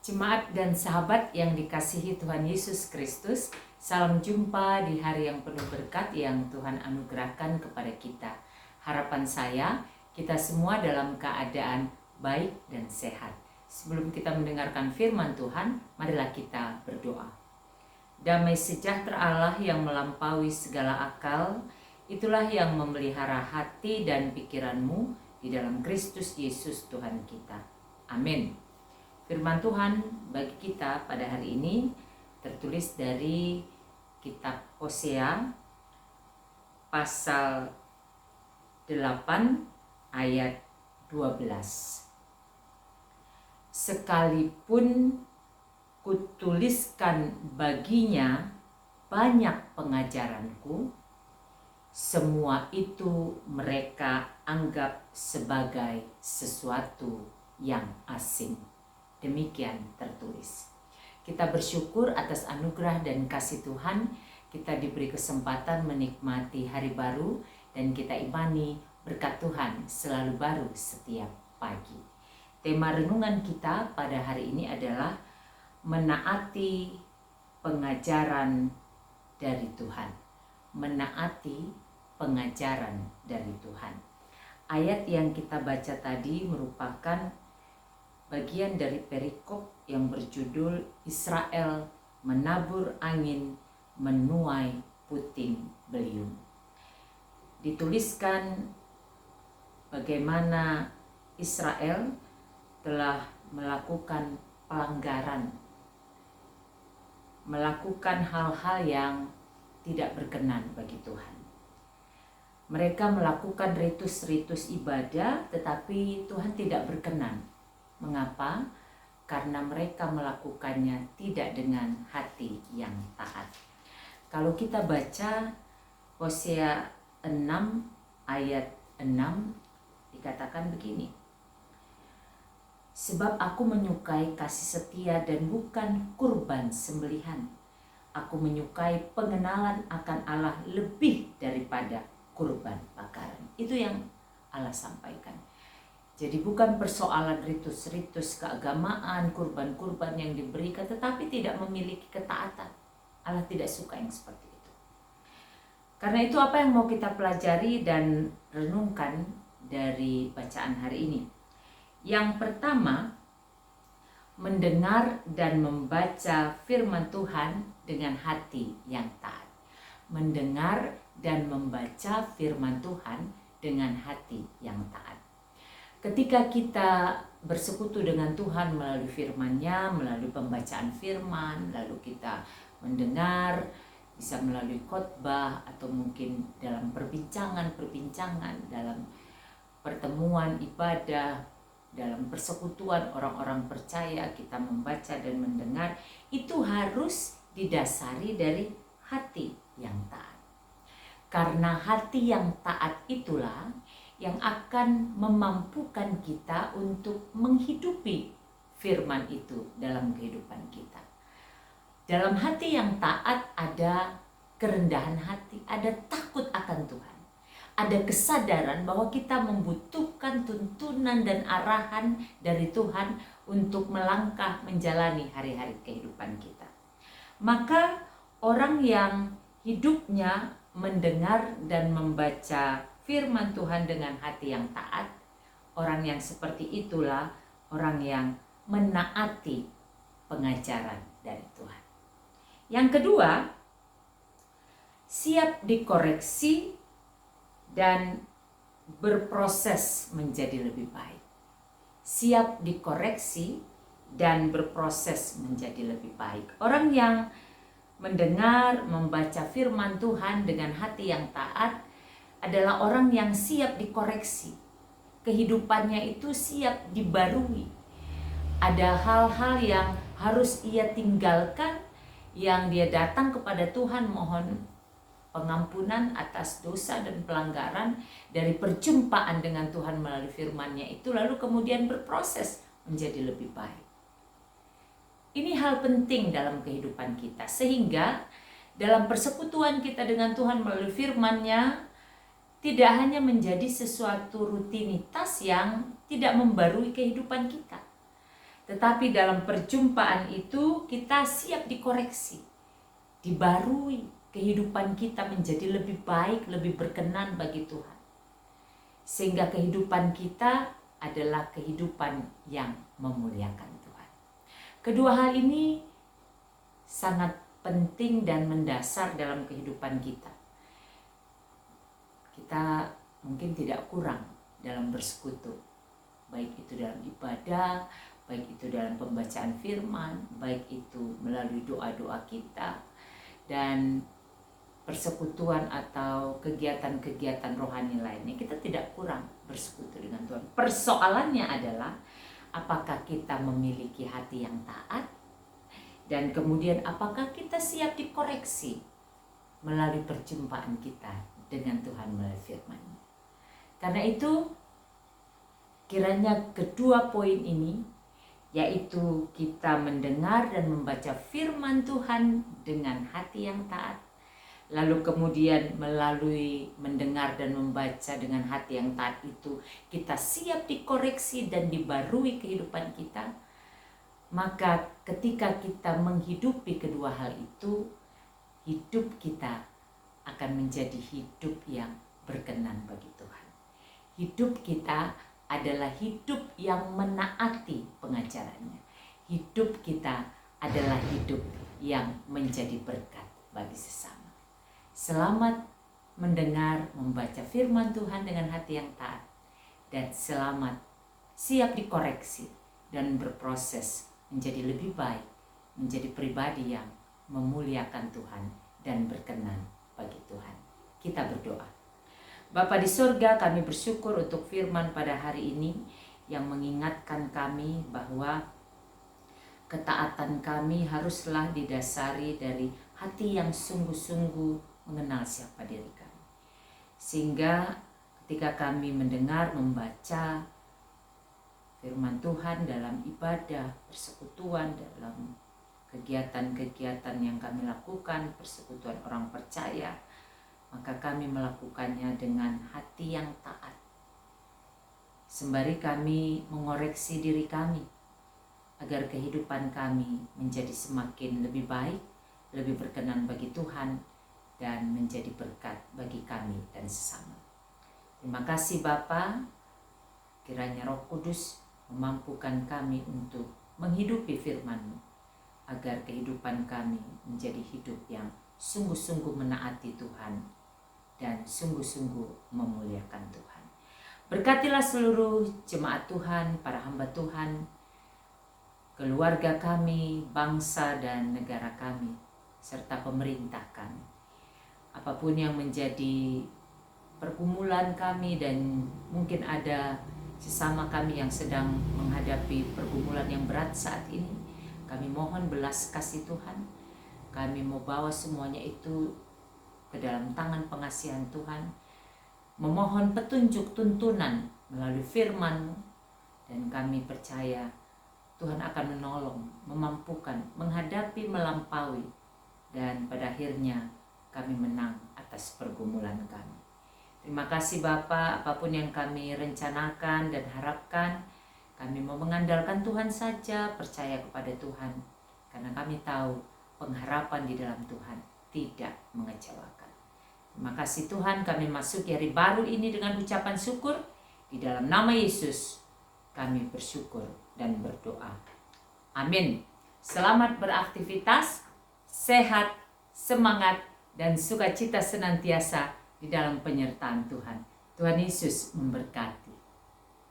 Jemaat dan sahabat yang dikasihi Tuhan Yesus Kristus, salam jumpa di hari yang penuh berkat yang Tuhan anugerahkan kepada kita. Harapan saya, kita semua dalam keadaan baik dan sehat. Sebelum kita mendengarkan firman Tuhan, marilah kita berdoa. Damai sejahtera Allah yang melampaui segala akal, itulah yang memelihara hati dan pikiranmu di dalam Kristus Yesus Tuhan kita. Amin. Firman Tuhan bagi kita pada hari ini tertulis dari kitab Hosea pasal 8 ayat 12. Sekalipun kutuliskan baginya banyak pengajaranku, semua itu mereka anggap sebagai sesuatu yang asing. Demikian tertulis. Kita bersyukur atas anugerah dan kasih Tuhan. Kita diberi kesempatan menikmati hari baru dan kita imani berkat Tuhan selalu baru setiap pagi. Tema renungan kita pada hari ini adalah menaati pengajaran dari Tuhan. Menaati pengajaran dari Tuhan. Ayat yang kita baca tadi merupakan bagian dari perikop yang berjudul Israel menabur angin menuai puting beliung. Dituliskan bagaimana Israel telah melakukan pelanggaran, melakukan hal-hal yang tidak berkenan bagi Tuhan. Mereka melakukan ritus-ritus ibadah, tetapi Tuhan tidak berkenan. Mengapa? Karena mereka melakukannya tidak dengan hati yang taat. Kalau kita baca Hosea 6 ayat 6 dikatakan begini. Sebab aku menyukai kasih setia dan bukan kurban sembelihan. Aku menyukai pengenalan akan Allah lebih daripada kurban bakaran. Itu yang Allah sampaikan. Jadi bukan persoalan ritus-ritus keagamaan, kurban-kurban yang diberikan, tetapi tidak memiliki ketaatan. Allah tidak suka yang seperti itu. Karena itu apa yang mau kita pelajari dan renungkan dari bacaan hari ini? Yang pertama, mendengar dan membaca firman Tuhan dengan hati yang taat. Mendengar dan membaca firman Tuhan dengan hati yang taat. Ketika kita bersekutu dengan Tuhan melalui firman-Nya, melalui pembacaan firman, lalu kita mendengar, bisa melalui khotbah atau mungkin dalam perbincangan, dalam pertemuan ibadah, dalam persekutuan orang-orang percaya, kita membaca dan mendengar, itu harus didasari dari hati yang taat. Karena hati yang taat itulah yang akan memampukan kita untuk menghidupi firman itu dalam kehidupan kita. Dalam hati yang taat ada kerendahan hati, ada takut akan Tuhan. Ada kesadaran bahwa kita membutuhkan tuntunan dan arahan dari Tuhan untuk melangkah menjalani hari-hari kehidupan kita. Maka orang yang hidupnya mendengar dan membaca firman Tuhan dengan hati yang taat, orang yang seperti itulah orang yang menaati pengajaran dari Tuhan. Yang kedua, siap dikoreksi dan berproses menjadi lebih baik. Siap dikoreksi dan berproses menjadi lebih baik. Orang yang mendengar, membaca firman Tuhan dengan hati yang taat adalah orang yang siap dikoreksi. Kehidupannya itu siap dibarui. Ada hal-hal yang harus ia tinggalkan, yang dia datang kepada Tuhan mohon pengampunan atas dosa dan pelanggaran dari perjumpaan dengan Tuhan melalui firman-Nya itu, lalu kemudian berproses menjadi lebih baik. Ini hal penting dalam kehidupan kita, sehingga dalam persekutuan kita dengan Tuhan melalui firman-Nya tidak hanya menjadi sesuatu rutinitas yang tidak membarui kehidupan kita, Tetapi dalam perjumpaan itu kita siap dikoreksi, dibarui kehidupan kita menjadi lebih baik, lebih berkenan bagi Tuhan. Sehingga kehidupan kita adalah kehidupan yang memuliakan Tuhan. Kedua hal ini sangat penting dan mendasar dalam kehidupan kita. Kita mungkin tidak kurang dalam bersekutu, baik itu dalam ibadah, baik itu dalam pembacaan firman, baik itu melalui doa-doa kita, dan persekutuan atau kegiatan-kegiatan rohani lainnya. Kita tidak kurang bersekutu dengan Tuhan. Persoalannya adalah apakah kita memiliki hati yang taat, dan kemudian apakah kita siap dikoreksi melalui perjumpaan kita dengan Tuhan melalui firman-Nya. Karena itu kiranya kedua poin ini, yaitu kita mendengar dan membaca firman Tuhan dengan hati yang taat, lalu kemudian melalui mendengar dan membaca dengan hati yang taat itu kita siap dikoreksi dan dibarui kehidupan kita. Maka ketika kita menghidupi kedua hal itu, hidup kita akan menjadi hidup yang berkenan bagi Tuhan. Hidup kita adalah hidup yang menaati pengajarannya. Hidup kita adalah hidup yang menjadi berkat bagi sesama. Selamat mendengar, membaca firman Tuhan dengan hati yang taat, dan selamat siap dikoreksi dan berproses menjadi lebih baik, menjadi pribadi yang memuliakan Tuhan dan berkenan bagi Tuhan. Kita berdoa. Bapa di surga, kami bersyukur untuk firman pada hari ini yang mengingatkan kami bahwa ketaatan kami haruslah didasari dari hati yang sungguh-sungguh mengenal siapa diri kami. Sehingga ketika kami mendengar, membaca firman Tuhan dalam ibadah, persekutuan, dalam kegiatan-kegiatan yang kami lakukan, persekutuan orang percaya, maka kami melakukannya dengan hati yang taat. Sembari kami mengoreksi diri kami, agar kehidupan kami menjadi semakin lebih baik, lebih berkenan bagi Tuhan, dan menjadi berkat bagi kami dan sesama. Terima kasih Bapa, kiranya Roh Kudus memampukan kami untuk menghidupi firman-Mu, agar kehidupan kami menjadi hidup yang sungguh-sungguh menaati Tuhan dan sungguh-sungguh memuliakan Tuhan. Berkatilah seluruh jemaat Tuhan, para hamba Tuhan, keluarga kami, bangsa dan negara kami, serta pemerintah kami. Apapun yang menjadi pergumulan kami, dan mungkin ada sesama kami yang sedang menghadapi pergumulan yang berat saat ini, kami mohon belas kasih Tuhan. Kami mau bawa semuanya itu ke dalam tangan pengasihan Tuhan, memohon petunjuk tuntunan melalui firman-Mu, dan kami percaya Tuhan akan menolong, memampukan, menghadapi, melampaui, dan pada akhirnya kami menang atas pergumulan kami. Terima kasih Bapa, apapun yang kami rencanakan dan harapkan, kami mau mengandalkan Tuhan saja, percaya kepada Tuhan, karena kami tahu pengharapan di dalam Tuhan tidak mengecewakan. Terima kasih Tuhan, kami masuki hari baru ini dengan ucapan syukur. Di dalam nama Yesus kami bersyukur dan berdoa. Amin. Selamat beraktivitas, sehat, semangat, dan sukacita senantiasa di dalam penyertaan Tuhan. Tuhan Yesus memberkati.